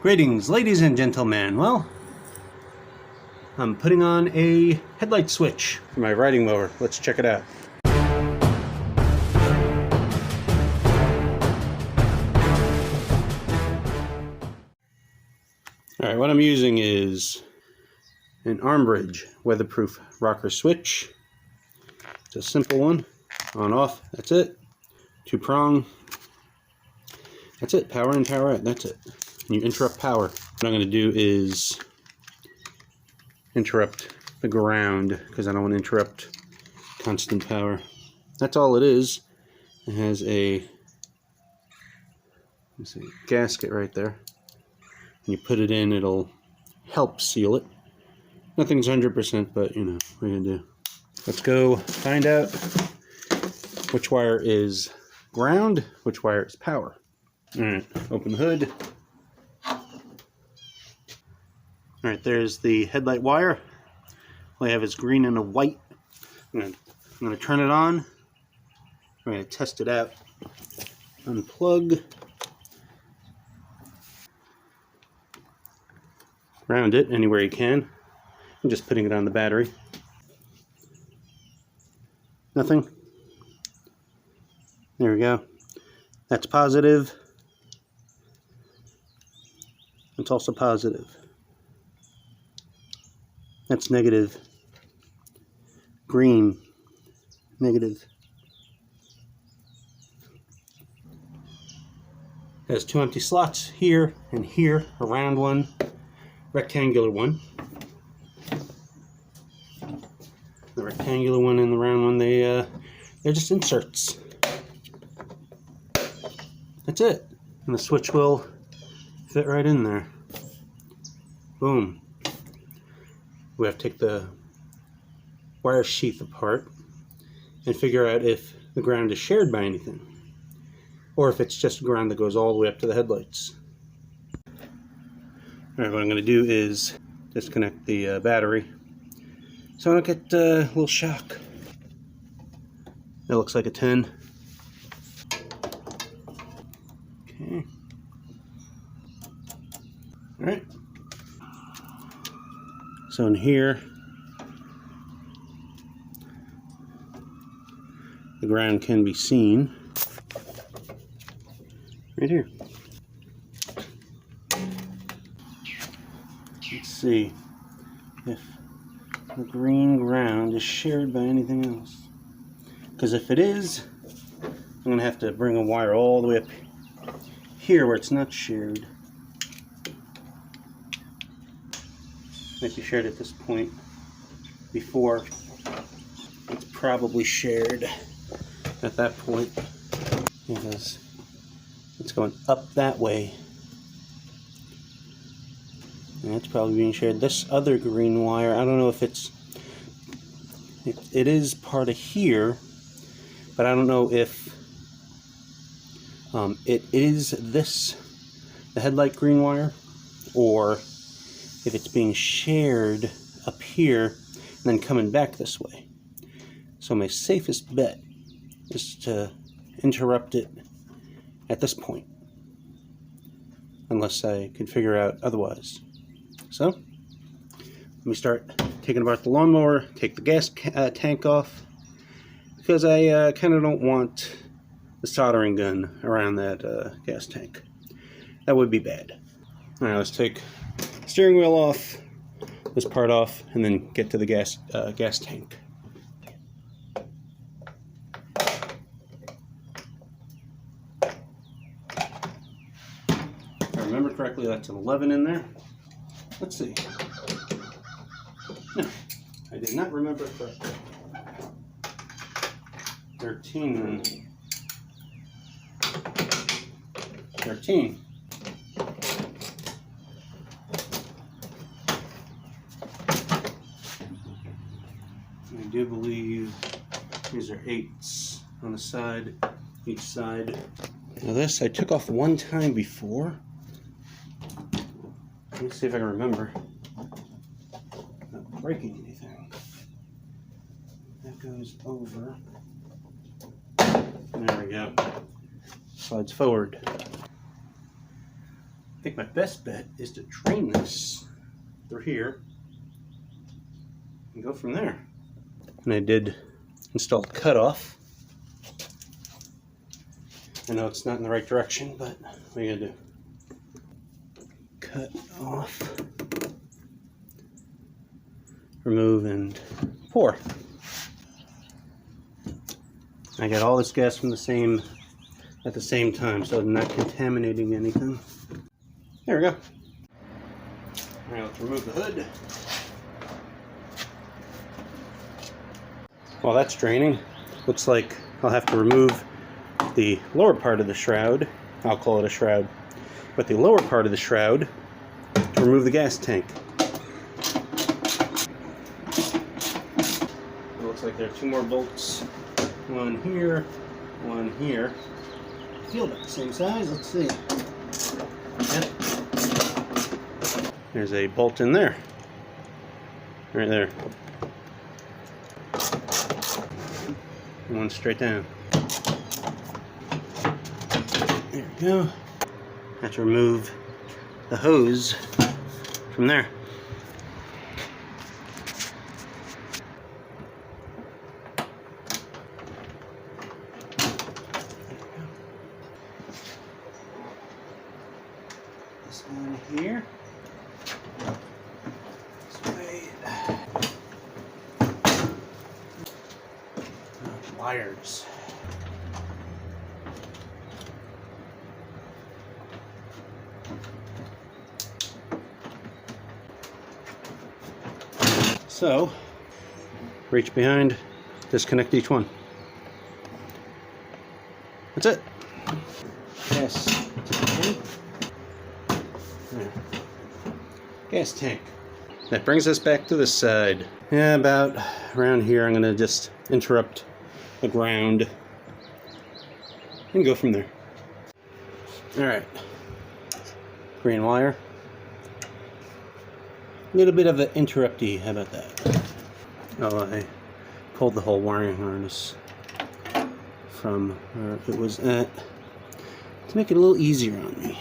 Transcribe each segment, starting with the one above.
Greetings, ladies and gentlemen. Well, I'm putting on a headlight switch for my riding mower. Let's check it out. Alright, what I'm using is an arm bridge weatherproof rocker switch. It's a simple one. On, off, that's it. 2-prong. That's it. Power in, power out. That's it. And you interrupt power. What I'm going to do is interrupt the ground because I don't want to interrupt constant power. That's all it is. It has a gasket right there. When you put it in, it'll help seal it. Nothing's 100%, but you know, what are you gonna do? Let's go find out which wire is ground, which wire is power. Alright, open the hood. Alright, there's the headlight wire. All I have is green and a white. I'm gonna turn it on. I'm gonna test it out. Unplug. Ground it anywhere you can. I'm just putting it on the battery. Nothing. There we go. That's positive. It's also positive. That's negative. Green. Negative. It has 2 empty slots here and here, a round one, rectangular one. The rectangular one and the round one, they're just inserts. That's it. And the switch will fit right in there. Boom. We have to take the wire sheath apart and figure out if the ground is shared by anything, or if it's just ground that goes all the way up to the headlights. Alright, what I'm going to do is disconnect the battery so I don't get a little shock. That looks like a 10. Okay. Alright. So in here, the ground can be seen. Right here. Let's see if the green ground is shared by anything else. Because if it is, I'm going to have to bring a wire all the way up here where it's not shared. Might be shared at this point before. It's probably shared at that point because it's going up that way. And that's probably being shared. This other green wire, I don't know if it is part of here, but I don't know if it is the headlight green wire, or if it's being shared up here and then coming back this way. So my safest bet is to interrupt it at this point, unless I can figure out otherwise. So let me start taking apart the lawnmower, take the gas tank off, because I kind of don't want the soldering gun around that gas tank. That would be bad. Alright, let's take the steering wheel off, this part off, and then get to the gas tank. If I remember correctly, that's an 11 in there. Let's see. No, I did not remember correctly. 13 then. 13. I do believe these are 8s on the side, each side. Now this I took off one time before. Let's see if I can remember. Not breaking anything. That goes over. There we go. Slides forward. think my best bet is to drain this through here and go from there. And I did install a cutoff. I know it's not in the right direction, but what are you gonna do? Cut off, remove, and pour. I got all this gas from at the same time, so I'm not contaminating anything. There we go. All right, let's remove the hood. While that's draining, looks like I'll have to remove the lower part of the shroud. I'll call it a shroud. But the lower part of the shroud to remove the gas tank. It looks like there are 2 more bolts. One here, one here. Feel about the same size. Let's see. Yep. There's a bolt in there. Right there. One straight down. There we go. Have to remove the hose from there. This one here. This way. Wires. So, reach behind, disconnect each one. That's it. Yes. There. Gas tank. That brings us back to this side. Yeah, about around here I'm going to just interrupt the ground and go from there. Alright. Green wire. A little bit of an interrupty, how about that? Oh, I pulled the whole wiring harness from where it was at to make it a little easier on me.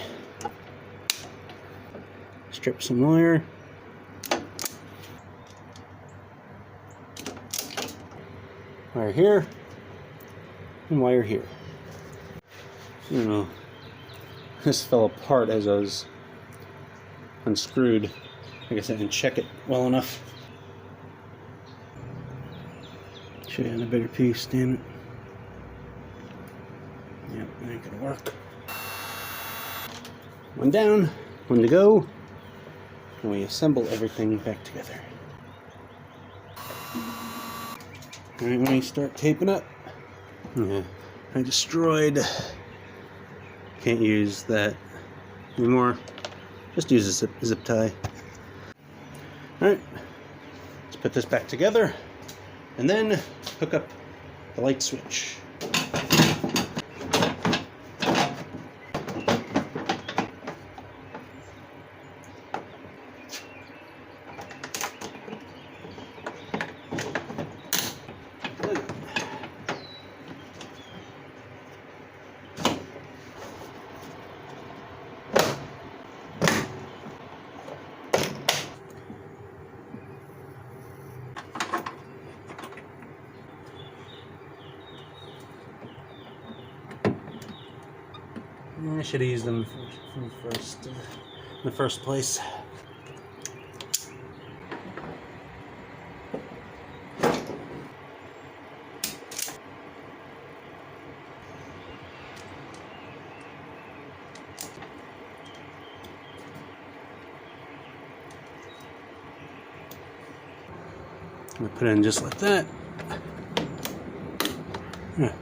Strip some wire. Wire here and wire here. You know, this fell apart as I was unscrewed. I guess I didn't check it well enough. Should have had a bigger piece, damn it. Yep, that ain't gonna work. One down, one to go, and we assemble everything back together. Alright, when we start taping up, yeah, I destroyed. Can't use that anymore. Just use a zip tie. Alright, let's put this back together and then hook up the light switch. I should have used them in the first place. I'm gonna put it in just like that. Yeah.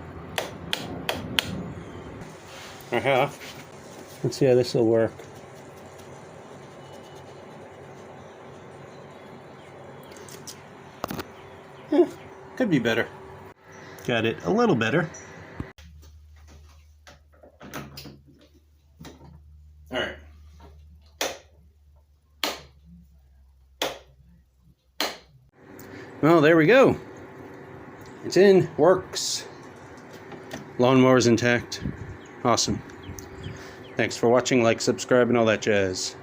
Let's see how this will work. Could be better. Got it a little better. All right. Well, there we go. It's in, works. Lawnmower's intact. Awesome. Thanks for watching, like, subscribe, and all that jazz.